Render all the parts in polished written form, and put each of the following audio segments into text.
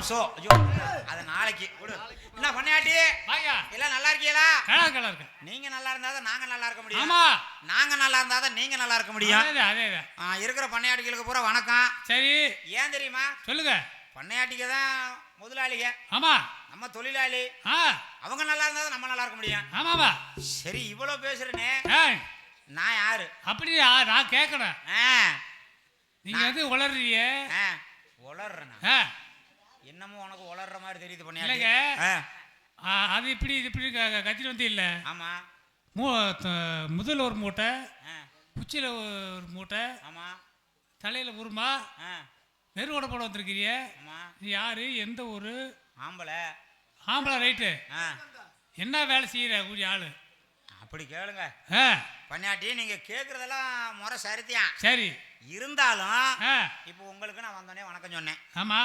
Show. ஐயோ அது நாளைக்கு விடு. என்ன பண்ணாட்டி எல்லாம் நல்லா இருக்கீங்களா? நல்லா இருக்கு. நீங்க நல்லா இருந்தாதான் நாங்க நல்லா இருக்க முடியும். ஆமா, நாங்க நல்லா இருந்தாதான் நீங்க நல்லா இருக்க முடியும். அதே இருக்கிற பண்ணையாட்டிகளுக்கு பூரா வணக்கம். சரி, ஏன் தெரியுமா? சொல்லுங்க. பண்ணையாட்டிக தான் முதலாளிக, ஆமா, நம்ம தொழிலாளி. அவங்க நல்லா இருந்தாதான் நம்ம நல்லா இருக்க முடியும். ஆமாவா? சரி, இவ்வளவு பேசுறேனே, நான் யாரு? அப்படி நான் கேட்கணும். நீங்க வந்து உளறீங்க. உளறேனா? என்னமோ உனக்கு உளற மாதிரி தெரியுது பண்ணையாட்டி. அது இப்படி இது இப்படி கத்திட்டு வந்து இல்ல. ஆமா, முதல் ஒரு மூட்டை, குச்சியில ஒரு மூட்டை, ஆமா, தலையில உருமா, நெருவோட போட வந்திருக்கிறிய. நீ யாரு? எந்த ஊரு? ஆம்பளை. ஆம்பளை ரைட்டு. என்ன வேலை செய்யற கூடிய ஆளு? அப்படி கேளுங்க பண்ணாட்டி. நீங்க கேக்குறதெல்லாம் முறை சரித்தியான். சரி, இருந்தாலும் இப்போ உங்களுக்கு நான் வந்தோடனே வணக்கம் சொன்னேன். ஆமா,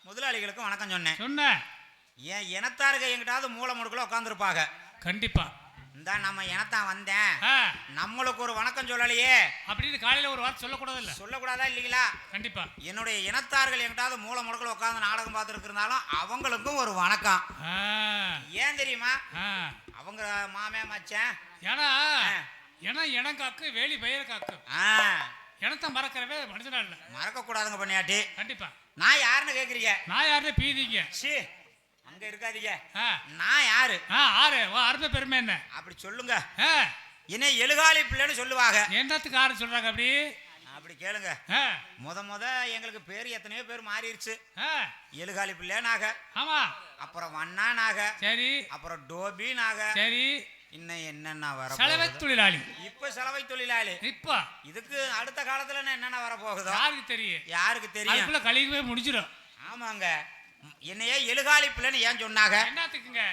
முதலாளிகளுக்கும் வணக்கம் சொன்னேன். சொன்ன ஏன் இனத்தாருக எங்கிட்டாவது மூளை முடுக்கல உட்காந்துருப்பாங்க. கண்டிப்பா. இந்த நம்ம இனத்தான் வந்தேன், நம்மளுக்கு ஒரு வணக்கம் சொல்லலையே அப்படின்னு காலையில ஒரு வார்த்தை சொல்லக்கூடாது. இல்ல சொல்லக்கூடாதா? இல்லைங்களா? கண்டிப்பா. என்னுடைய இனத்தார்கள் எங்கிட்டாவது மூளை முடுக்கல உட்காந்து நாடகம் பார்த்துட்டு இருந்தாலும் அவங்களுக்கும் ஒரு வணக்கம். ஏன் தெரியுமா? அவங்க மாமே மச்சான். ஏன்னா இனம் காக்கு, வேலி பயிர் காக்கு. இனத்தை மறக்கிறவே மனுஷனா இல்ல. மறக்க கூடாதுங்க பண்ணியாட்டி. கண்டிப்பா. நான் யாருன்னு கேக்குறீங்க? நான் யாருன்னு பீதிங்க. அங்க இருக்காதீங்க. நான் யாரு? அருமை பெருமை என்ன? அப்படி சொல்லுங்க. என்ன எழுகாலி பிள்ளைன்னு சொல்லுவாங்க. என்னத்துக்கு யாரு சொல்றாங்க அப்படி? அப்படி கேளுங்க. முத எங்களுக்கு பேர் எத்தனையோ பேர் மாறிடுச்சு. எழுகாலி பிள்ளைனாக, ஆமா, அப்புறம் வண்ணானாக, சரி, அப்புறம் டோபினாக, சரி, இன்னும் என்னென்ன வர சலவை தொழிலாளி. இப்ப சலவை தொழிலாளி. இப்ப இதுக்கு அடுத்த காலத்துல என்னென்ன வர போகுதோ யாருக்கு தெரியும்? யாருக்கு தெரியும்? அதுக்குள்ள கழிவுவே முடிஞ்சிடும். ஆமாங்க. என்னையே எழுகாலி பிள்ளைன்னு ஏன் சொன்னாங்க? என்னத்துக்குங்க?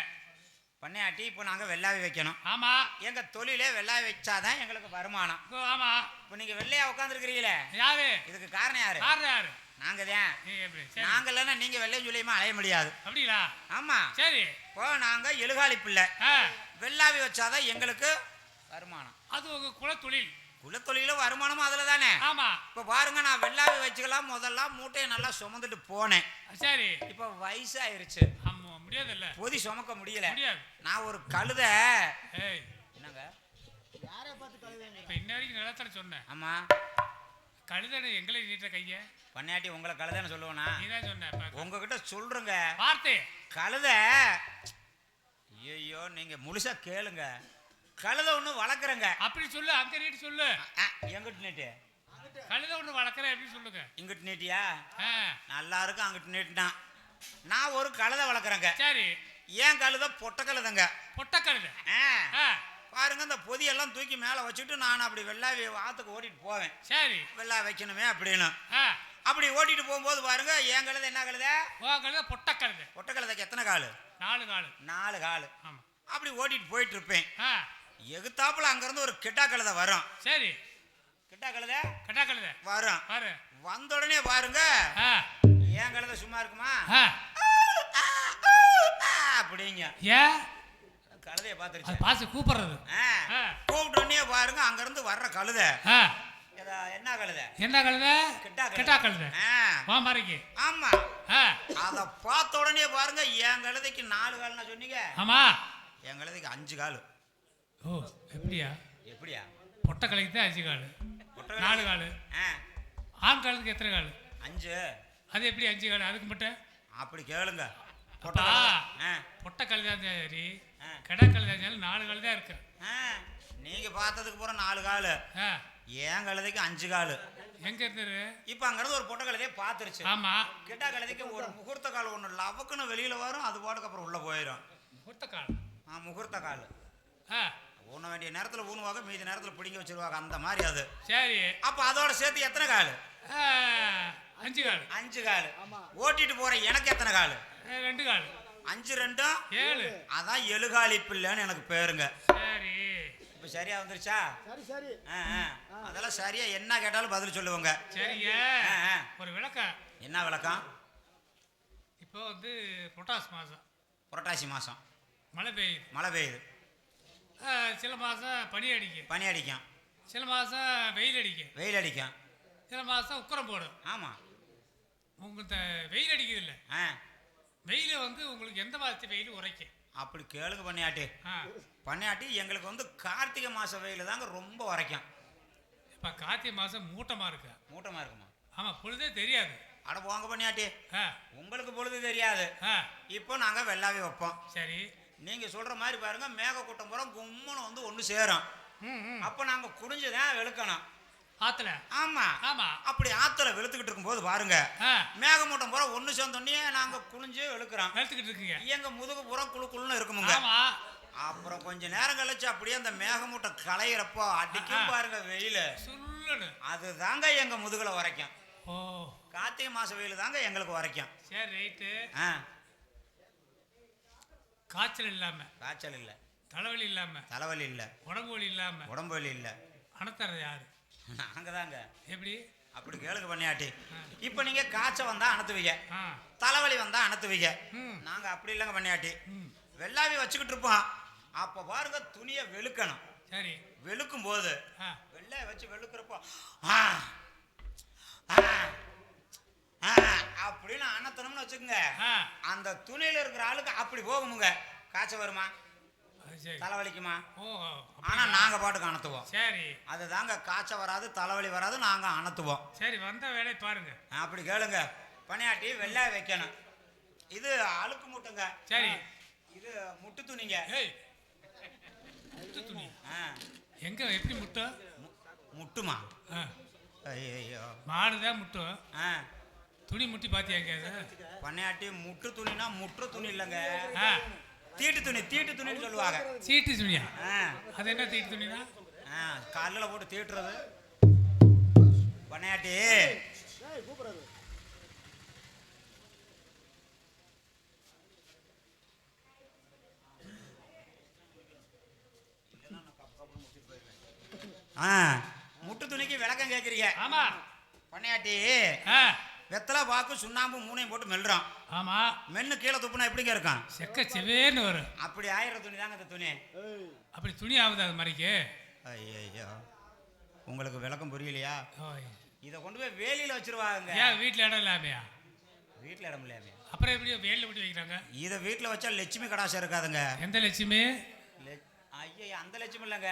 பண்ணையாட்டி இப்போ நாங்க வெள்ளாவி வைக்கணும். ஆமா, எங்க தொழிலே வெள்ளாவி வச்சாதான் எங்களுக்கு வருமானம். ஆமா. இப்போ நீங்க வெள்ளையா உட்காந்துருக்கிறீங்களே, யாரு இதுக்கு காரணம்? யாரு? யாரு? நாங்க தான். நாங்க இல்லைன்னா நீங்க வெள்ளையும் சொல்லியுமா அலைய முடியாது. அப்படிங்களா? ஆமா. சரி, இப்போ நாங்க எழுகாலி பிள்ளை வெள்ளாவி வச்சாதான் எங்களுக்கு வருமானம். அது உங்க குலத்தொழில். குலத்தொழிலும் வருமானமும் அதுல தானே. ஆமா. இப்ப பாருங்க, நான் வெள்ளாவி வச்சுக்கலாம் முதல்ல மூட்டையை நல்லா சுமந்துட்டு போனேன். சரி, இப்ப வயசாயிருச்சு, முடியாது இல்ல, பொதி சுமக்க முடியல. நான் ஒரு கழுத. என்னங்க யாரை பார்த்து கழுத? இப்ப இன்ன வரைக்கும் நிலத்தட சொன்னேன். ஆமா, கழுதை எங்களை நீட்ட கைய பண்ணாட்டி உங்களை கழுதைன்னு சொல்லுவேனா? நீதான் சொன்ன. உங்ககிட்ட சொல்றேங்க வார்த்தை கழுத. ஐயோ, நீங்க முழுசா கேளுங்க. கழுத ஒண்ணு வளர்க்குறேங்க. அப்படி சொல்லு. அங்க நீட்டு சொல்லு. எங்கிட்டு நீட்டு? கழுத ஒண்ணு வளர்க்குறேன் எப்படி சொல்லுங்க? இங்கிட்டு நீட்டியா? நல்லா இருக்கும். அங்கிட்டு நீட்டுனா நான் ஒரு கழுத வளர்க்குறேங்க. சரி, ஏன் கழுத பொட்ட கழுதங்க. பொட்ட கழுத. பாருங்க, இந்த பொதியெல்லாம் தூக்கி மேல வச்சுட்டு நான் அப்படி வெள்ளாவி ஆத்துக்கு ஓட்டிட்டு போவேன். சரி, வெள்ளா வைக்கணுமே அப்படின்னு. அப்படி ஓட்டிட்டு போகும்போது பாருங்க, என் கழுத என்ன கழுத? பொட்ட கழுத. பொட்ட கழுதைக்கு எத்தனை காலு? 4 காலு. 4 காலு. ஆமா. அப்படி ஓட்டிட்டு போயிட்டு இருப்பேன். எகுத்தாப்புல அங்க இருந்து ஒரு கிட்டா கழுத வரும். சரி, கிட்டா கழுத வரும். வந்த உடனே பாருங்க, என் கழுத சும்மா இருக்குமா? அப்படிங்க. ஏன்? கழுதைய பாத்துருச்சு. பாச கூப்பிடுறது. கூப்பிட்ட உடனே பாருங்க, அங்க இருந்து வர்ற கழுத. என்ன கழுத? என்ன கழுத? கிட்டா கழுத. ஆமா. அத பார்த்த உடனே பாருங்க, என் கழுதைக்கு 4 கால்னா சொன்னீங்க. ஆமா, என் கழுதைக்கு 5 காலு. ஓ, எப்படியா? பொட்ட கழுதைக்கு 5 காலு, 4 காலு. ஆண் கழுதைக்கு எத்தனை காலு? 5. அது எப்படி 5 காலு? அதுக்கு மட்டும் அப்படி கேளுங்க. பொட்ட கழுதா சரி, கடா கழுதா 4 காலு தான் இருக்கு. நீங்க பார்த்ததுக்கு பூரா 4 காலு. ஏன் கழுதைக்கு 5 காலு. எங்க இருந்து? இப்ப அங்க இருந்து ஒரு பொட்ட கழுதையை பாத்துருச்சு. ஆமா. கிட்டா கழுதைக்கு ஒரு முகூர்த்த கால் ஒண்ணு லவக்குன்னு வெளியில வரும், அது பாட்டுக்கு அப்புறம் உள்ள போயிடும். முகூர்த்த கால். முகூர்த்த கால். ஊன வேண்டிய நேரத்துல ஊனுவாங்க, மீதி நேரத்துல பிடிங்க வச்சிருவாங்க, அந்த மாதிரி அது. சரி, அப்ப அதோட சேர்த்து எத்தனை காலு? 5 காலு. 5 காலு. ஓட்டிட்டு போற எனக்கு எத்தனை காலு? 2 காலு. 5 2 7. அதான் எழுகாலி பிள்ளைன்னு எனக்கு பேருங்க. சரி, இப்ப சரியா வந்துருச்சா? சரி சரி. அதெல்லாம் சரியா என்ன கேட்டாலும் பதில் சொல்லுவாங்க. சரிங்க. ஒரு விளக்கம். என்ன விளக்கம்? இப்போ வந்து புரட்டாசி மாசம் மழை பெய்யுது. சில மாசம் பனி அடிக்கும். சில மாசம் வெயில் அடிக்கும். சில மாசம் உக்கரம் போடும். ஆமா. உங்களுக்கு வெயில் அடிக்குது இல்ல, வெயில் வந்து உங்களுக்கு எந்த மாதத்து வெயில் உரைக்கும்? அப்படி கேளுங்க பண்ணையாட்டி. பண்ணையாட்டி எங்களுக்கு வந்து கார்த்திகை மாச வெயில் தாங்க ரொம்ப உரைக்கும். இப்போ கார்த்திகை மாதம் மூட்டமாக இருக்கு. மூட்டமாக இருக்குமா? ஆமாம், பொழுதே தெரியாது. அட போங்க பண்ணியாட்டி, உங்களுக்கு பொழுது தெரியாது. இப்போ நாங்கள் வெள்ளாவே வைப்போம். சரி, நீங்கள் சொல்கிற மாதிரி பாருங்க, மேகக்கூட்டம் பூரா கும்முன்னு வந்து ஒன்று சேரும். அப்போ நாங்கள் குடிஞ்சுதான் வெளுக்கணும் ஆத்துல. ஆமா ஆமா, அப்படி ஆத்துல வெளுத்துக்கிட்டு இருக்கும்போது பாருங்க, மேகமூட்டம் பூரா ஒன்று சேர்ந்தோடனே நாங்கள் குளிஞ்சு வெளுக்கிறோம். வெளுத்துக்கிட்டு இருக்கீங்க, எங்க முதுகு பூரா குழு குழுன்னு இருக்குமுங்க. அப்புறம் கொஞ்ச நேரம் கழிச்சு அப்படியே அந்த மேகமூட்டம் களையிறப்போ அடிக்கும் பாருங்க வெயில் சொல்லுன்னு, அதுதாங்க எங்க முதுகுல உரைக்கும். ஓ, கார்த்திகை மாச வெயில் தாங்க எங்களுக்கு உரைக்கும். சரி ரைட்டு. காய்ச்சல் இல்லாம, காய்ச்சல் இல்ல, தலைவலி இல்லாம, தலைவலி இல்ல, உடம்பு வலி இல்லாம, உடம்பு வலி இல்ல, அணத்தறது யாரு? நாங்க தாங்க. எப்படி? அப்படி கேளுங்க பண்ணியாட்டி. இப்ப நீங்க காய்ச்சல் வந்தா அணத்துவீங்க, தலைவலி வந்தா அணத்துவீங்க. நாங்க அப்படி இல்லைங்க பண்ணியாட்டி, வெள்ளாவி வச்சுக்கிட்டு இருப்போம். அப்ப பாருங்க துணியை வெளுக்கணும். சரி, வெளுக்கும் போது வெள்ளாய வச்சு வெளுக்கிறப்போ அப்படின்னு அணத்தணும்னு வச்சுக்கோங்க, அந்த துணியில இருக்கிற ஆளுக்கு அப்படி போகுமுங்க. காய்ச்சல் வருமா, தலைவலிக்குமா? ஆனா நாங்க பாட்டுக்கு அணத்துவோம். சரி, அதுதாங்க காய்ச்சல் வராது, தலைவலி வராது, நாங்க அணத்துவோம். சரி, வந்த வேலை பாருங்க. அப்படி கேளுங்க பணியாட்டி, வெள்ளாய வைக்கணும். இது அழுக்கு மூட்டைங்க. சரி, இது முட்டு துணிங்க. முட்டு துணி எங்க எப்படி முட்டை? முட்டுமா? ஐயோ, மாடுதான் முட்டும். துணி முட்டி பாத்தியா? பணியாட்டி முட்டு துணினா முற்று துணி இல்லைங்க, தீட்டு துணி. தீட்டு துணின்னு சொல்லுவாங்க. சீட்டு துணியா? அது என்ன தீட்டு துணினா? காலில் போட்டு தீட்டுறது. பனையாட்டி முட்டு துணிக்கு விளக்கம் கேட்குறீங்க? ஆமா பனையாட்டி, வெத்தலை பாக்கு சுண்ணாம்பு மூணையும் போட்டு மெல்றோம். ஆமா, மென்னு கீழே துப்புனா எப்படிங்க இருக்கும்? செக்க செவேன்னு வரும். அப்படி ஆயிரம் துணி தாங்க இந்த துணி. அப்படி துணி ஆகுது அது மாதிரிக்கு. ஐயோ, உங்களுக்கு விளக்கம் புரியலையா? இதை கொண்டு போய் வேலியில் வச்சிருவாங்க. ஏன் வீட்டில் இடம் இல்லாமையா? வீட்டில் இடம் இல்லாமையா? அப்புறம் எப்படி வேலியில் போட்டு வைக்கிறாங்க? இதை வீட்டில் வச்சா லட்சுமி கடாசம் இருக்காதுங்க. எந்த லட்சுமி? ஐயா, அந்த லட்சுமி இல்லைங்க,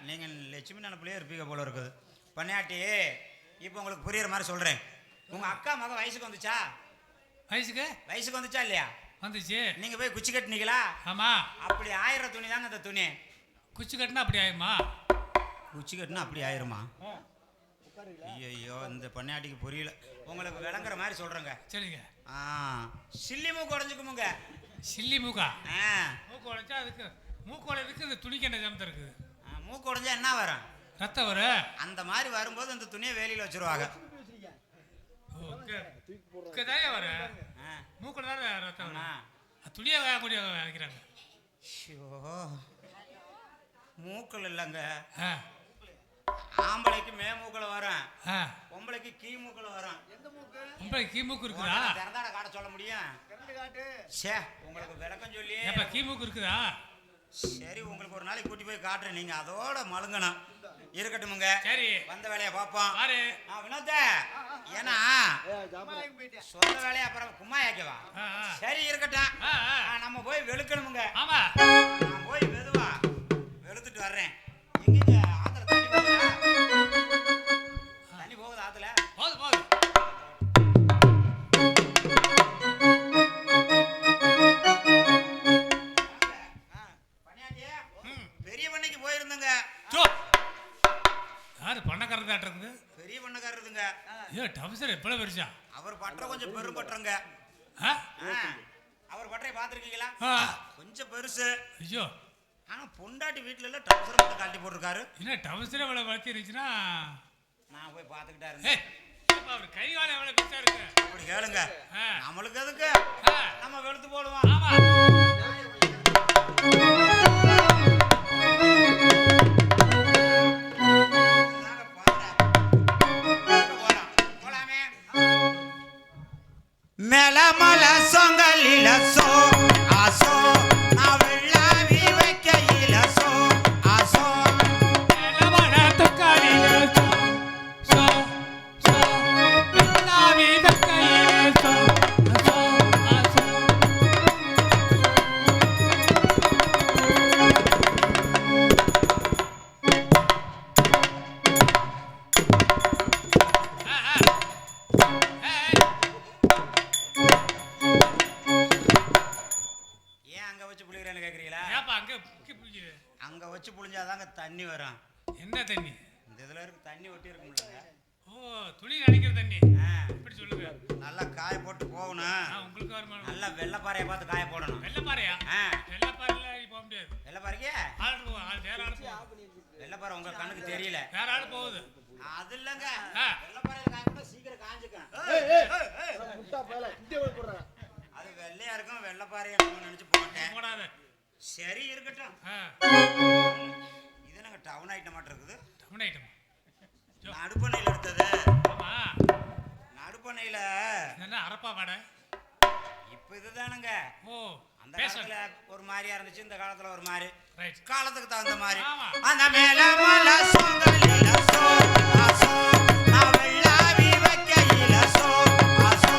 நீங்கள் லட்சுமி நினைப்பிலே இருப்பீங்க போல இருக்குது. பன்னியாட்டி, இப்போ உங்களுக்கு புரியுற மாதிரி சொல்கிறேன். உங்கள் அக்கா மகன் வயசுக்கு வந்துச்சா? வயசுக்கு வந்துச்சா இல்லையா? வந்துச்சு. நீங்கள் போய் குச்சி கட்டினீங்களா? ஆமாம். அப்படி ஆயிரம் துணி தாங்க இந்த துணி. குச்சி கட்டினா அப்படி ஆயிருமா? குச்சி கட்டினா அப்படி ஆயிருமா? ஐயோ, இந்த பன்னியாட்டிக்கு புரியல. உங்களுக்கு விளங்குற மாதிரி சொல்கிறேங்க. சரிங்க. சில்லி மூக்கு உடஞ்சுக்குமுங்க. சில்லி மூக்கா? மூக்கு உடைச்சா அதுக்கு மூக்கு உடையதுக்கு இந்த துணிக்கு என்ன சமத்தை இருக்குது? மூக்கு உடைஞ்சா என்ன வரும்? ரத்தம் வரும். அந்த மாதிரி வரும்போது இந்த துணியை வேலியில் வச்சிருவாங்க. மூக்குல தான் ரத்தம் துணியை கூடிய வைக்கிறாங்க. மூக்கள் இல்லைங்க, ஆம்பளைக்கு மே மூக்கில் வரும், பொம்பளைக்கு கீ மூக்கில் வரும். பொம்பளை கீ மூக்கு இருக்குதா? திறந்தாட காட்ட சொல்ல முடியும்? சே, உங்களுக்கு விளக்கம் சொல்லி கீ மூக்கு இருக்குதா? சரி, உங்களுக்கு ஒரு நாளைக்கு கூட்டி போய் காட்டுறேன், நீங்க அதோட மழுங்கணும். இருக்கட்டுமுங்க. சரி, வந்த வேலையை பார்ப்போம். வினோத, ஏன்னா சொந்த வேலையை அப்புறம் கும்மாயாக்கவா? சரி, இருக்கட்டும். நம்ம போய் வெளுக்கணுமுங்க. ஆமா, நான் போய் மெதுவா வெளுத்துட்டு வர்றேன். எங்க ஆத்துல தண்ணி போகுதா? தண்ணி போகுது ஆத்துல? போகுது போகுது. பெரிய பண்ணைக்கு போயிருந்தங்க. யாரு பண்ணக்காரர் தான் இருக்குது? பெரிய பண்ணக்காரருங்க. ஐயோ, டவுசர் எப்பள பெருசா? அவர் பற்ற கொஞ்சம் பெரும் பற்றங்க. அவர் பற்றை பார்த்துருக்கீங்களா? கொஞ்சம் பெருசு. ஐயோ, ஆனா பொண்டாட்டி வீட்டுல எல்லாம் டவுசர் மட்டும் கழட்டி போட்டிருக்காரு. என்ன டவுசர் எவ்வளவு வளர்த்தி இருந்துச்சுன்னா நான் போய் பார்த்துக்கிட்டா இருந்தேன். அவர் கை காலம் எவ்வளவு பெருசா இருக்கு? அப்படி கேளுங்க. நம்மளுக்கு எதுக்கு, நம்ம வெளுத்து போடுவோம். ஆமா, மேலமல சொங்கலில சோ ஆசோ அவளாவி வைக்கையில சோ ஆசோ மேலமல தொக்கலில சோ சோ சோ அவளாவி வைக்கையில சோ ஆசோ ஆசோ புழிஞ்சாதாங்க தண்ணி வரும். என்ன தண்ணி? இந்த இதுல இருக்கு தண்ணி ஒட்டி இருக்கும்லங்க. ஓ, துணி நனைக்கிற தண்ணி. இப்படி சொல்லுங்க. நல்லா காய போட்டு போகணும். உங்களுக்கு வருமானம். நல்லா வெள்ளைப்பாறையை பார்த்து காய போடணும். வெள்ளைப்பாறையா? வெள்ளைப்பாறையில போக முடியாது. வெள்ளைப்பாறைக்கு ஆள் வேற ஆள் போகுது. வெள்ளைப்பாறை உங்க கண்ணுக்கு தெரியல. வேற ஆள் போகுது. அது இல்லங்க. வெள்ளைப்பாறையில காய போட்டா சீக்கிரம் காஞ்சுக்கும். அது வெள்ளையா இருக்கும். வெள்ளைப்பாறையை நினைச்சு போட்டேன். போடாத. சரி இருக்கட்டும். இது நாங்க டவுன் ஐட்டம் மாட்ட இருக்குது. Down item. நடுப்பண்ணையில எடுத்தது. ஆமா. நடுப்பண்ணையில என்ன அரப்பா வாடை? இப்ப இதுதானுங்க. ஓ, அந்த காலத்துல ஒரு மாதிரியா இருந்துச்சு, இந்த காலத்துல ஒரு மாதிரி. ரைட். காலத்துக்கு தகுந்த மாதிரி. ஆமா. அந்த மேல மல சோங்கலில சோ ஆசோ நான் வெள்ளாவி வைக்கையில சோ ஆசோ.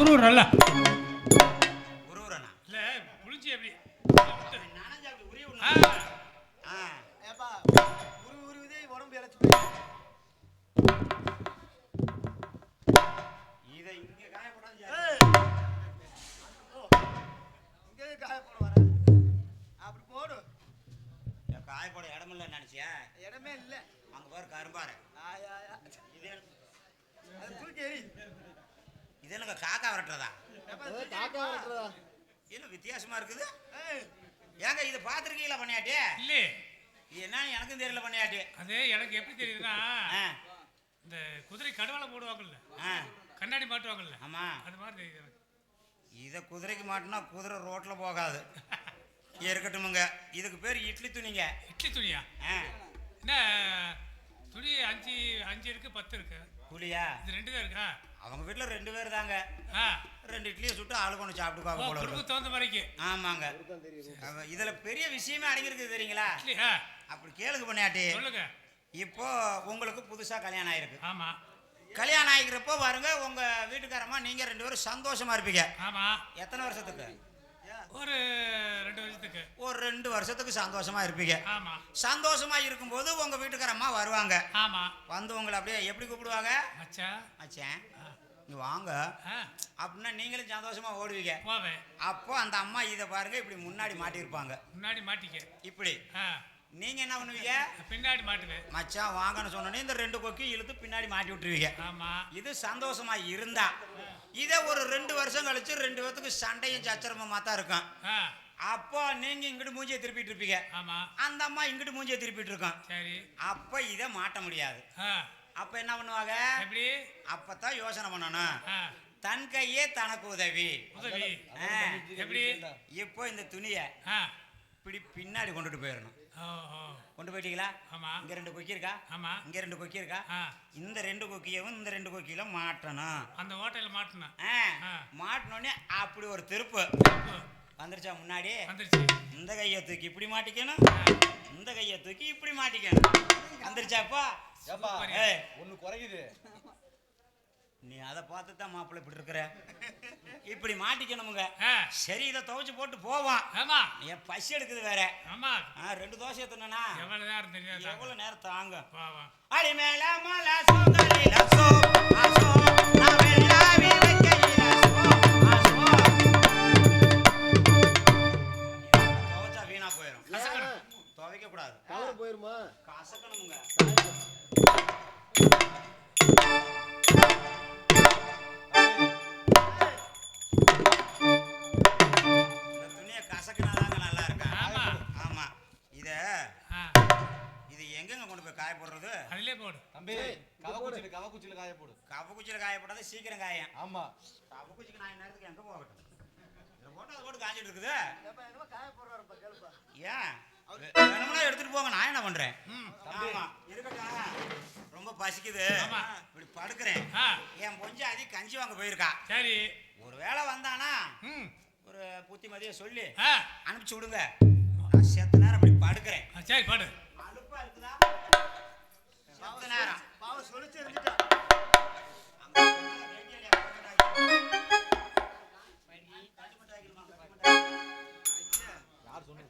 ஒரு நல்ல உருவரனா இல்ல புளிச்சி எப்படி நானே அப்படி உரிய உள்ள ஏப்பா உருவுதே உடம்பு இளைச்சு இதை இங்க காய போடாது. இங்கே காய போட வர அப்படி போடு. காய போட இடம் இல்ல நினைச்சியா? இடமே இல்ல. அங்க பாரு கரும்பாரு. இது அது தூக்கி எறி. இது எனக்கு காக்கா விரட்டுறதா? காக்கா விரட்டுறதா? என்ன வித்தியாசமா இருக்குது? ஏங்க இது பாத்துருக்கீங்களா பண்ணியாட்டி? இல்ல, இது என்னன்னு எனக்கும் தெரியல பண்ணியாட்டி. அது எனக்கு எப்படி தெரியுதுன்னா, இந்த குதிரை கடுவால போடுவாங்கல்ல, கண்ணாடி மாட்டுவாங்கல்ல, ஆமா, அது மாதிரி தெரியுது எனக்கு. இதை குதிரைக்கு மாட்டினா குதிரை ரோட்ல போகாது. இருக்கட்டுமுங்க. இதுக்கு பேர் இட்லி துணிங்க. இட்லி துணியா? என்ன துணி 5 இருக்கு, 10 இருக்கு. புளியா? இது 2 தான் இருக்கா? அவங்க வீட்டுல 2 பேர் தாங்க. 2 இட்லியை சுட்டு ஆளு கொண்டு சாப்பிட்டுக்காக போல இருக்கு. தகுந்த மாதிரிக்கு. ஆமாங்க. இதுல பெரிய விஷயமே அடங்கிருக்கு தெரியுங்களா? அப்படி கேளுங்க பண்ணியாட்டி. சொல்லுங்க. இப்போ உங்களுக்கு புதுசா கல்யாணம் ஆயிருக்கு. ஆமா. கல்யாணம் ஆகிக்கிறப்போ பாருங்க, உங்க வீட்டுக்காரமா நீங்க 2 பேரும் சந்தோஷமா இருப்பீங்க. ஆமா. எத்தனை வருஷத்துக்கு? ஒரு 2 வருஷத்துக்கு. ஒரு 2 வருஷத்துக்கு சந்தோஷமா இருப்பீங்க. ஆமா. சந்தோஷமா இருக்கும்போது உங்க வீட்டுக்காரம்மா வருவாங்க. ஆமா. வந்து உங்களை அப்படியே எப்படி கூப்பிடுவாங்க? மச்சான். மச்சான் நீ வாங்க அப்படின்னா நீங்களும் சந்தோஷமா ஓடுவீங்க. அப்போ அந்த அம்மா இதை பாருங்க இப்படி முன்னாடி மாட்டிருப்பாங்க. முன்னாடி மாட்டிக்க இப்படி நீங்க என்ன பண்ணுவீங்க? பின்னாடி மாட்டுவேன். மச்சான் வாங்கன்னு சொன்னோன்னே இந்த 2 கொக்கியும் இழுத்து பின்னாடி மாட்டி விட்டுருவீங்க. ஆமா. இது சந்தோஷமா இருந்தா. இதே ஒரு 2 வருஷம் கழிச்சு 2 பேத்துக்கு சண்டையும் சச்சரமுமா தான் இருக்கும். அப்போ நீங்க இங்கிட்டு மூஞ்சியை திருப்பிட்டு இருப்பீங்க. ஆமா. அந்த அம்மா இங்கிட்டு மூஞ்சியை திருப்பிட்டு இருக்கோம். சரி. அப்ப இதை மாட்ட முடியாது. அப்ப என்ன பண்ணுவாங்க? எப்படி? அப்பதான் யோசனை பண்ணணும். தன் கையே தனக்கு உதவி. உதவி எப்படி? இப்போ இந்த துணியை இப்படி பின்னாடி கொண்டுட்டு போயிடணும். கொண்டு போயிட்டீங்களா? ஆமா. இங்க 2 கொக்கி இருக்கா? ஆமா. இங்க 2 கொக்கி இருக்கா? இந்த 2 கொக்கியவும் இந்த 2 கொக்கியில மாட்டணும். அந்த ஓட்டையில மாட்டணும். மாட்டினோடனே அப்படி ஒரு திருப்பு வந்துருச்சா? முன்னாடி வந்துருச்சு. இந்த கையை தூக்கி இப்படி மாட்டிக்கணும், இந்த கையை தூக்கி இப்படி மாட்டிக்கணும். வந்துருச்சாப்பா? ஒண்ணு குறையுது. நீ அதை பார்த்து தான் மாப்பிள்ளை இப்படி இருக்கிற. இப்படி மாட்டிக்கணுமுங்க. சரி, இதை துவைச்சு போட்டு போவான். ஆமா. என் பசி எடுக்குது வேற. ஆமா. 2 தோசை எத்தனா எவ்வளவு நேரம் தாங்க? அடி மேல மலை சோகலில சோ ஆசோ நான் வெள்ளாவி வைக்கையில சோ ஆசோ. துவைச்சா வீணா போயிடும். துவைக்க கூடாது. கலர் போயிருமா? கசக்கணுமுங்க. காய போடுறது அதிலே போடு தம்பி. கவக்குச்சில காய போடு. கவக்குச்சில காய போடாத சீக்கிரம் காயும். ஆமா. கவக்குச்சிக்கு நான் நேரத்துக்கு எங்க போகட்டும்? இத போட்டு அது போட்டு காஞ்சிட்டு இருக்குது. காய போடுறாருப்பா கேளுப்பா. ஏன் வேணும்னா எடுத்துட்டு போங்க, நான் என்ன பண்றேன்? ஆமா இருக்கட்டும். ரொம்ப பசிக்குது. இப்படி படுக்கிறேன். என் பொஞ்சாதி கஞ்சி வாங்க போயிருக்கா. சரி. ஒரு வேளை வந்தானா ஒரு புத்திமதியை சொல்லி அனுப்பிச்சு விடுங்க. நான் செத்த நேரம் இப்படி படுக்கிறேன். சரி படு. அலுப்பா இருக்குதா? செத்த நேரம் பாவம் சொல்லிச்சு இருந்துட்டா. யார் சொன்னது?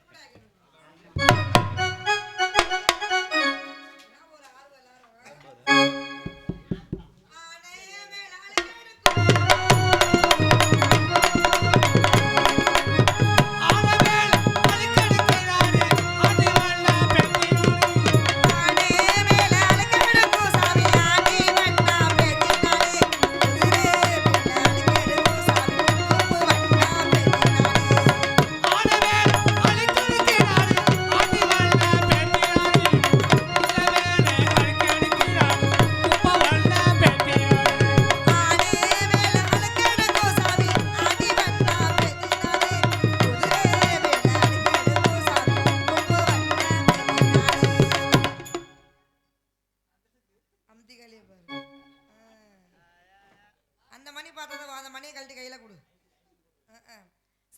கையில கொடு.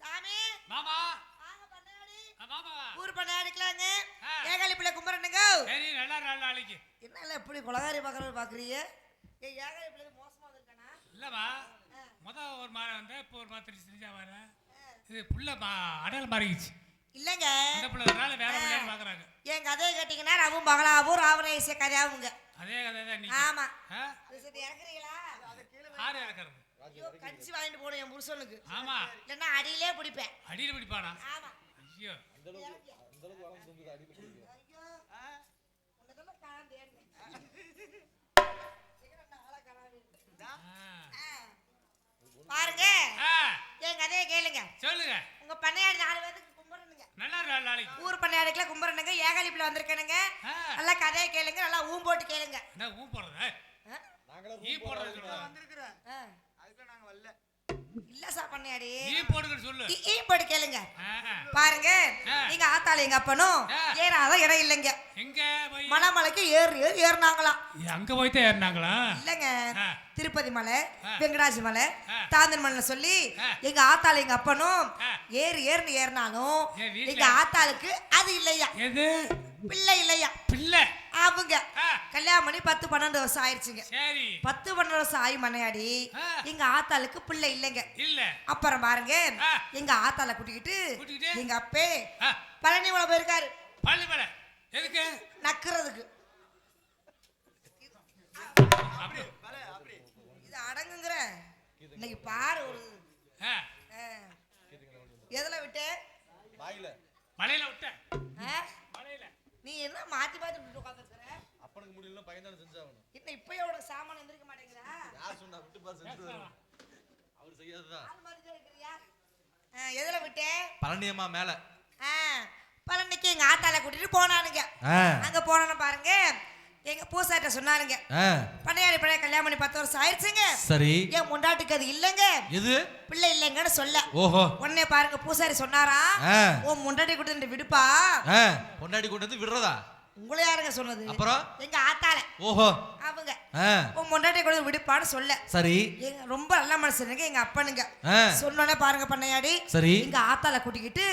சாமி மாமா வாங்க பண்ணாடி. மாமா ஊர் பண்ணாடிக்கலாங்க. ஏகாலி பிள்ளை கும்பறனுங்க. சரி நல்லா நாளைக்கு. என்ன இல்ல இப்படி கொலகாரி பாக்குறது பாக்குறீங்க? ஏய் ஏகாலி பிள்ளை மோசமா வந்திருக்கானா? இல்லவா ஒரு மாலை வந்தா இப்போ ஒரு மாத்திரை செஞ்சா வர இது புள்ள அடல் மாறிடுச்சு இல்லங்க அந்த புள்ளனால வேற விளையாட பாக்குறாங்க. என் கதையை கேட்டீங்கன்னா ரவும் பகலாவும் ராவணேச கதையாவுங்க. அதே கதை தான் நீ. ஆமா அது சரி இறக்குறீங்களா? யாரு இறக்குறது? ஐயோ கஞ்சி வாங்கிட்டு போணும் என் புருஷனுக்கு. ஆமா இல்லன்னா அடியிலே பிடிப்பேன். அடியில பிடிப்பானா? ஆமா ஐயோ அந்த அளவுக்கு வளர்ந்து தூங்குது அடியில பிடிக்கும். ஐயோ உன்னதெல்லாம் காந்தேன். சீக்கிரம் நாளா கராவே. பாருங்க என் கதையை கேளுங்க. சொல்லுங்க. உங்க பண்ணையாடி 4 பேருக்கு கும்பறனுங்க. நல்லா நாளைக்கு ஊர் பண்ணையாடிக்குள்ள கும்பறனுங்க. ஏகாலிப்புல வந்திருக்கேனுங்க. நல்லா கதையை கேளுங்க. நல்லா ஊம் போட்டு கேளுங்க. என்ன ஊம் போடுறது? நாங்களே ஈ போடுறது சொல்றா. வந்திருக்கறேன். அதுக்கு நாங்க வரல. இல்ல சார் பண்ணையாடி. ஈ போடுறது சொல்லு. ஈ போட்டு கேளுங்க. பாருங்க நீங்க ஆத்தால எங்க அப்பனும் ஏறாத இடம் இல்லைங்க. எங்க போய் மலைமலைக்கு ஏறினாங்களாம். அங்க போய் தான் ஏறினாங்களா? இல்லங்க திருப்பதி மலை வெங்கடாஜி மலை தாந்தன் மலை சொல்லி எங்க ஆத்தால எங்க அப்பனும் ஏறினாலும் எங்க ஆத்தாளுக்கு அது இல்லையா? எது? பிள்ளை இல்லையா? பிள்ளை அவங்க கல்யாணம் பண்ணி 10-12 வருஷம் ஆயிடுச்சுங்க. சரி 10-12 வருஷம் ஆயி மனையாடி எங்க ஆத்தாளுக்கு பிள்ளை இல்லைங்க. இல்ல அப்புறம் பாருங்க எங்க ஆத்தால கூட்டிக்கிட்டு எங்க அப்பே பழனி மலை போயிருக்காரு. பழனி மலை எதுக்கு? நக்குறதுக்கு. அப்படி இது அடங்குங்கிற இன்னைக்கு பாரு ஒரு எதுல விட்டு வாயில மலையில விட்ட மலையில நீ என்ன மாத்தி மாத்தி விட்டு உட்கார்ந்துருக்கிற? அப்பனுக்கு முடியல பையன் தான செஞ்சாவணும். என்ன இப்பயே உனக்கு சாமான எந்திரிக்க மாட்டேங்கிறா? யார் சொன்னா விட்டு பா செஞ்சு அவர் செய்யாததா? ஆள் மாதிரி தான் இருக்கிறியா? எதுல விட்டு? பழனியம்மா மேல. பழனிக்கு எங்க ஆத்தால கூட்டிட்டு போனானுங்க. அங்க போனோன்னு பாருங்க எங்க பூசாரிட்ட சொன்னாருங்க பண்ணையாடி பழைய கல்யாணம் பண்ணி 10 வருஷம் ஆயிடுச்சுங்க. சரி என் முண்டாட்டுக்கு அது இல்லங்க எது பிள்ளை இல்லங்கன்னு சொல்ல. ஓஹோ உடனே பாருங்க பூசாரி சொன்னாரா உன் முண்டாட்டி கூட்டிட்டு விடுப்பா. பொண்டாடி கொண்டு வந்து விடுறதா? உங்களை யாருங்க சொன்னது? அப்புறம் எங்க ஆத்தால. ஓஹோ அவங்க உன் முண்டாட்டி கொண்டு விடுப்பான்னு சொல்ல. சரி ரொம்ப நல்ல மனுஷனுங்க எங்க அப்பனுங்க. சொன்னோன்னே பாருங்க பண்ணையாடி சரி எங்க ஆத்தால கூட்டிக்கிட்டு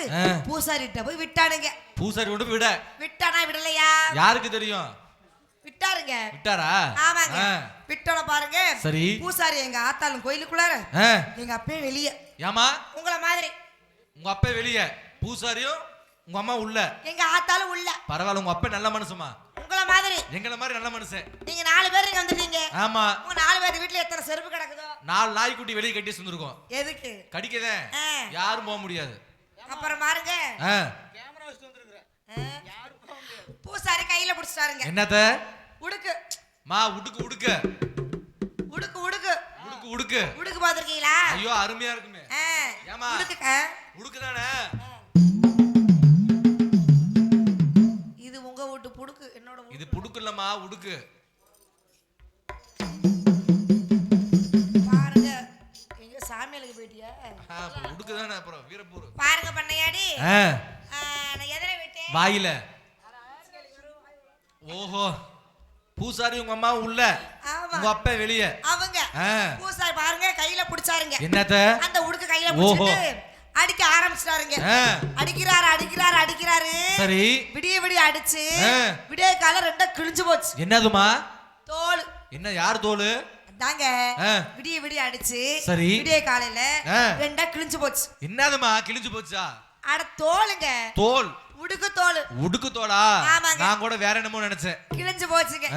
பூசாரிட்ட போய் விட்டானுங்க. பூசாரி கொண்டு விட விட்டானா விடலையா? யாருக்கு தெரியும்? விட்டாருங்க. விட்டாரா? ஆமாங்க விட்டோட பாருங்க சரி பூசாரி எங்க ஆத்தாலும் கோயிலுக்குள்ளார எங்க அப்பே வெளியே. ஏமா உங்கள மாதிரி உங்க அப்பா வெளியே பூசாரியும் உங்க அம்மா உள்ள எங்க ஆத்தாலும் உள்ள. பரவாயில்ல உங்க அப்பா நல்ல மனுஷமா? உங்கள மாதிரி எங்கள மாதிரி நல்ல மனுஷன். நீங்க 4 பேர் இங்க வந்துட்டீங்க. ஆமா உங்க 4 பேர் வீட்ல எத்தனை செருப்பு கிடக்குதோ? 4 நாய்க்குட்டி வெளியே கட்டி சுந்திருக்கோம். எதுக்கு? கடிக்கதே யாரும் போக முடியாது. அப்புறம் பாருங்க கேமரா வச்சிட்டு வந்திருக்கேன். யாரும் போக முடியாது. பூசாரி கையில புடிச்சிட்டாருங்க. என்னத? உடுக்கு மா உடுக்கு உடுக்கு உடுக்கு உடுக்கு உடுக்கு உடுக்கு உடுக்கு பாத்திருக்கீங்களா? ஐயோ அருமையா இருக்குமே. ஏமா உடுக்கு உடுக்கு தானே? இது உங்க வீட்டு புடுக்கு என்னோட இது புடுக்கு இல்லம்மா உடுக்கு. பாருங்க எங்க சாமியாலுக்கு போயிட்டியா? உடுக்கு தானே அப்புறம் வீரப்பூர். பாருங்க பண்ணையாடி நான் எதிர விட்டேன் வாயில. ஓஹோ பூசாரி உங்க அம்மா உள்ள உங்க அப்பா வெளியே. அவங்க பூசாரி பாருங்க கையில புடிச்சாருங்க. என்னத? அந்த உடுக்கு கையில புடிச்சிட்டு அடிக்க ஆரம்பிச்சிட்டாருங்க. அடிக்கிறாரு சரி விடிய அடிச்சு விடிய கால ரெண்டா கிழிஞ்சு போச்சு. என்னதுமா? தோல். என்ன யார் தோல்? அதாங்க விடிய அடிச்சு சரி விடிய காலையில ரெண்டா கிழிஞ்சு போச்சு. என்னதுமா கிழிஞ்சு போச்சா? அட தோலுங்க. தோல் உடுக்கு தோல். உடுக்கு தோலா? நான் கூட வேற என்னமோ நினைச்சேன். கிழிஞ்சு போச்சுங்க.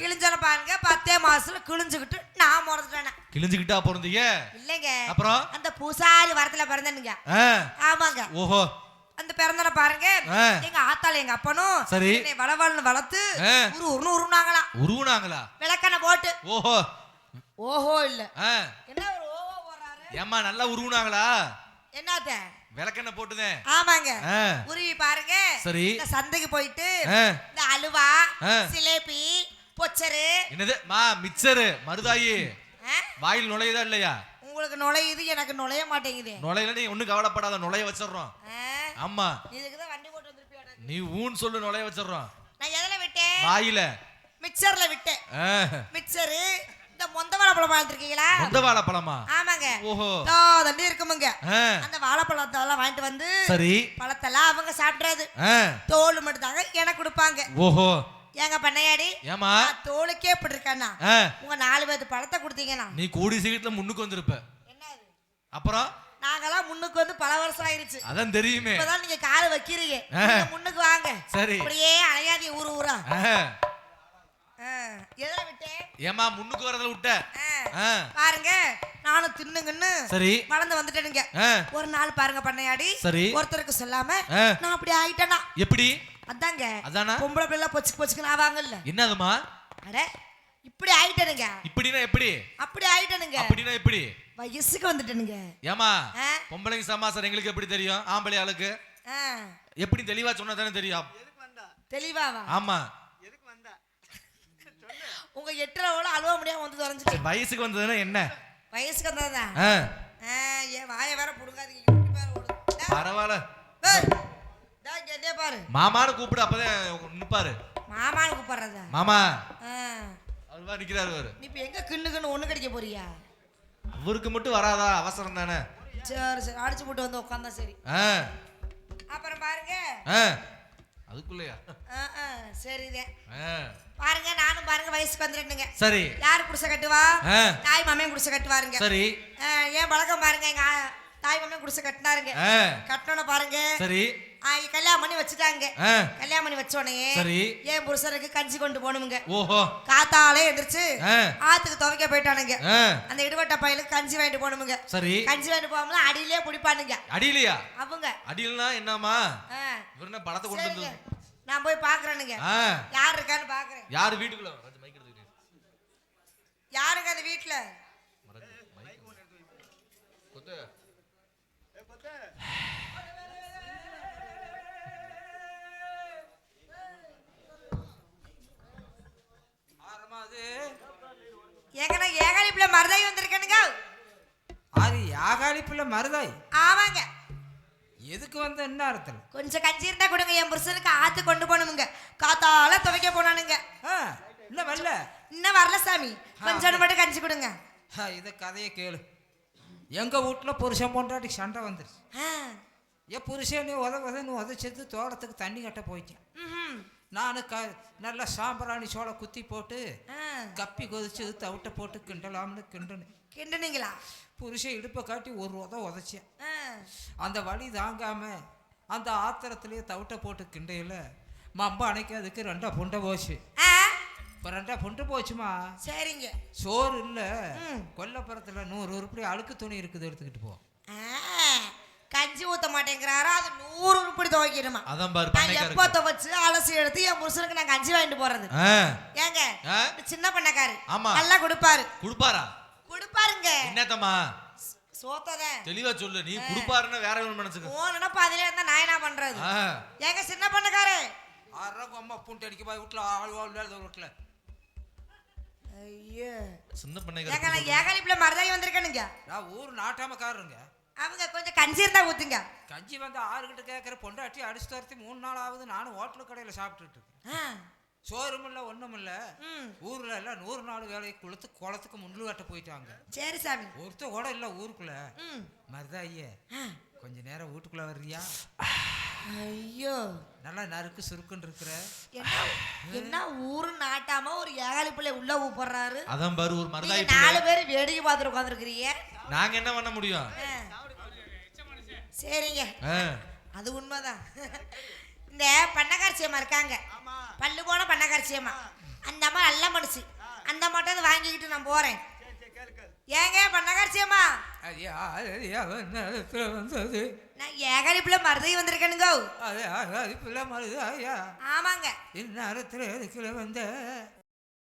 கிழிஞ்சன பாருங்க 10 மாசத்துல கிழிஞ்சுக்கிட்டு நான் முறந்துட்டேன். கிழிஞ்சுக்கிட்டா பிறந்தீங்க? இல்லங்க அப்புறம் அந்த பூசாரி வரத்துல பிறந்தனுங்க. ஆமாங்க. ஓஹோ அந்த பிறந்தன பாருங்க எங்க ஆத்தால எங்க அப்பனும் என்னை வளவளன்னு வளர்த்து உருவுனாங்களா. உருவுனாங்களா? விளக்கண போட்டு. ஓஹோ ஓஹோ இல்ல என்ன ஒரு ஓஹோ போறாரு? ஏமா நல்லா உருவுனாங்களா? என்னத்த விளக்கெண்ண போட்டுதே? ஆமாங்க உருவி பாருங்க. சரி இந்த சந்தைக்கு போயிட்டு இந்த அலுவா சிலேபி பொச்சரு என்னது மா மிச்சரு மருதாயி வாயில் நுழையுதா இல்லையா? உங்களுக்கு நுழையுது எனக்கு நுழைய மாட்டேங்குது. நுழையல நீ ஒண்ணும் கவலைப்படாத நுழைய வச்சிடுறோம். ஆமா இதுக்குதான் வண்டி போட்டு வந்திருப்பியா? நீ ஊன் சொல்லு நுழைய வச்சிடுறோம். நான் எதுல விட்டேன்? வாயில. மிக்சர்ல விட்டேன். மிக்சரு இந்த மொந்த வாழைப்பழம் பார்த்திருக்கீங்களா? மொந்த வாழைப்பழமா? ஆமாங்க. ஓஹோ. தண்ணி இருக்குமுங்க. அந்த வாழைப்பழத்தை எல்லாம் வாங்கிட்டு வந்து சரி பழத்தெல்லாம் அவங்க சாப்பிடுறது. தோல் மட்டும் தாங்க எனக்கு கொடுப்பாங்க. ஓஹோ. ஏங்க பண்ணையாடி ஏமா தோலுக்கே இப்படி இருக்கானா? உங்க 4 பேருக்கு பழத்தை கொடுத்தீங்கன்னா நீ கூடி சீக்கிரத்துல முன்னுக்கு வந்திருப்ப. என்னது? அப்புறம் நாங்கெல்லாம் முன்னுக்கு வந்து பல வருஷம் ஆயிருச்சு. அதான் தெரியுமே. இப்பதான் நீங்க கால வைக்கிறீங்க. முன்னுக்கு வாங்க. சரி. அப்படியே அலையாதி ஊரு ஊரா. எதுல விட்டே? ஏமா முன்னுக்கு வரதுல விட்ட? பாருங்க நானும் தின்னுங்கன்னு சரி வளர்ந்து வந்துட்டேனுங்க. ஒரு நாள் பாருங்க பண்ணையாடி சரி ஒருத்தருக்கு சொல்லாம நான் அப்படி ஆயிட்டேனா. எப்படி? அதாங்க அதானா பொம்பளை பிள்ளை பொச்சுக்கு ஆவாங்கல்ல. என்னதுமா? அட இப்படி ஆயிட்டேனுங்க. இப்படினா எப்படி? அப்படி ஆயிட்டேனுங்க. அப்படினா எப்படி? வயசுக்கு வந்துட்டேனுங்க. ஏமா பொம்பளைங்க சமாசாரம் எங்களுக்கு எப்படி தெரியும்? ஆம்பளை ஆளுக்கு எப்படி தெளிவா சொன்னா தானே தெரியும். தெளிவாவா? ஆமா. எதுக்கு வந்தா? உங்க 8 அழுவ முடியாம வந்து தொலைஞ்சிட்டு. வயசுக்கு வந்ததுன்னா என்ன? வயசுக்கு வந்ததா? ஏன் வாயை வேற புடுங்காதீங்க. பரவாயில்ல. கேட்டே பாரு. மாமான்னு கூப்பிடு அப்பதான் நிப்பாரு. மாமான்னு கூப்பிடுறதா? மாமா. அவர்வா நிக்கிறாரு அவரு. நீ இப்ப எங்க கிண்ணுக்குன்னு ஒண்ணு கடிக்க போறியா? அவருக்கு மட்டும் வராதா? அவசரம் தானே. சரி சரி அடிச்சு போட்டு வந்து உட்கார்ந்தா சரி. அப்புறம் பாருங்க. அதுக்குள்ளயா? சரிதே. பாருங்க நானும் பாருங்க வயசுக்கு வந்துட்டேனுங்க. சரி. யார் குடிசை கட்டுவா? தாய் மாமையும் குடிசை கட்டுவாருங்க. சரி. ஏன் பழக்கம் பாருங்க எங்க தாய் மாமையும் குடிசை கட்டினாருங்க. கட்டணும் பாருங்க. சரி. கல்யாணம் பண்ணி வச்சுட்டாங்க. கல்யாணம் பண்ணி வச்சோடனே சரி ஏன் புருஷருக்கு கஞ்சி கொண்டு போகணுமுங்க. ஓஹோ. காத்தாலே எந்திரிச்சு ஆத்துக்கு துவைக்க போயிட்டானுங்க. அந்த இடுவட்ட பையலுக்கு கஞ்சி வாங்கிட்டு போகணுமுங்க. சரி. கஞ்சி வாங்கிட்டு போகாமல அடியிலே குடிப்பானுங்க. அடியிலையா? அவங்க அடியிலனா என்னமா? இவரே பழத்தை கொண்டு வந்து நான் போய் பாக்குறேனுங்க. யார் இருக்கான்னு பாக்குறேன். யார் வீட்டுக்குள்ள? மைக் எடுத்துக்கிட்டு. யாருங்க அந்த வீட்டுல? கொத்து. கொத்து. ஏங்கனா ஏகாலிப்புல மருதாய் வந்திருக்கனுங்க. அது ஏகாலிப்புல மருதாய்? ஆமாங்க. எதுக்கு வந்த என்ன அர்த்தம்? கொஞ்சம் கஞ்சி இருந்தா கொடுங்க. என் புருஷனுக்கு ஆத்து கொண்டு போகணுமுங்க. காத்தால துவைக்க போனானுங்க. இன்னும் வரல? இன்னும் வரல சாமி. கொஞ்சம் மட்டும் கஞ்சி கொடுங்க. இத கதையை கேளு. எங்க வீட்டுல புருஷன் பொண்டாட்டி சண்டை வந்துருச்சு. என் புருஷன் நீ உதச்சது தோட்டத்துக்கு தண்ணி கட்ட போயிட்டேன். நானு நல்லா சாம்பிராணி சோள குத்தி போட்டு கப்பி கொதிச்சு தவிட்ட போட்டு கிண்டலாம்னு கிண்டனீங்களா? புருஷன் இடுப்பை காட்டி ஒரு உதச்சேன். அந்த வலி தாங்காம அந்த ஆத்திரத்திலேயே தவிட்ட போட்டு கிண்டையில மம்ப அணைக்க அதுக்கு 2 புண்டை போச்சு. இப்போ 2 புண்டு போச்சுமா. சரிங்க. சோறு இல்ல கொல்லப்புறத்துல 100 உருப்படி அழுக்கு துணி இருக்குது எடுத்துக்கிட்டு போ. கஞ்சி ஊத்த மாட்டேங்கிறாரா? அது 100 உருப்படி துவைக்கணுமா? அதான் பாரு பண்ணைக்காரர். எப்போ துவைச்சு அலசி எடுத்து என் புருஷனுக்கு நான் கஞ்சி வாங்கிட்டு போறது. ஏங்க சின்ன பண்ணக்காரு நல்லா கொடுப்பாரு. கொடுப்பாருங்க. என்னத்தம்மா சோத்தத தெளிவா சொல்லு. நீ குடுப்பாருன்னா வேற ஒரு மனசுக்கு ஓ நினைப்பா அதிலே இருந்தா நான் என்ன பண்றது? ஏங்க சின்ன பண்ணக்காரு ஆறக்கு அம்மா பூண்டு அடிக்க போய் வீட்டுல ஆள் வீட்டுல. ஐயோ சின்ன பண்ணக்காரு. ஏங்க நான் ஏகாலிப்புல மருதாய் வந்திருக்கேனுங்க. நான் ஊர் நாட்டாமக்காரருங்க. அவங்க கொஞ்சம் கஞ்சி இருந்தா ஊத்துங்க. கஞ்சி வந்து 6 கிட்ட கேட்கற பொண்டாட்டி அடிச்சு தரத்தி 3 நாள் ஆகுது. நானும் ஹோட்டல் கடையில சாப்பிட்டுட்டு இருக்கேன். சோறும் இல்ல ஒண்ணும் இல்ல. ஊர்ல எல்லாம் 100 நாள் வேலையை குளத்துக்கு முள்ளு கட்ட போயிட்டாங்க. சரி சாமி. ஒருத்தர் கூட இல்ல ஊருக்குள்ள. மருதாயே கொஞ்ச நேரம் வீட்டுக்குள்ள வர்றியா? ஐயோ நல்லா நறுக்கு சுருக்குன்னு இருக்கிற. என்ன ஊரு நாட்டாம ஒரு ஏகாலிப்புள்ள உள்ள ஊப்படுறாரு. அதான் பாரு ஒரு மருதாய் 4 பேர் வேடிக்கை பார்த்துட்டு உட்கார்ந்திருக்கீங்க. நாங்க என்ன பண்ண முடியும்? சரிங்க அது உண்மைதான். இந்த பண்ணக்காரச்சியம்மா இருக்காங்க. பல்லு போன பண்ணக்காரச்சியம்மா. அந்த அம்மா நல்ல மனுஷி. அந்த மட்டும் வாங்கிக்கிட்டு நான் போறேன். ஏங்க பண்ணக்காரச்சியம்மா நான் ஏகாலிப்புல மருதை வந்திருக்கேனுங்க. ஆமாங்க. இந்நேரத்துல எதுக்குள்ள வந்த?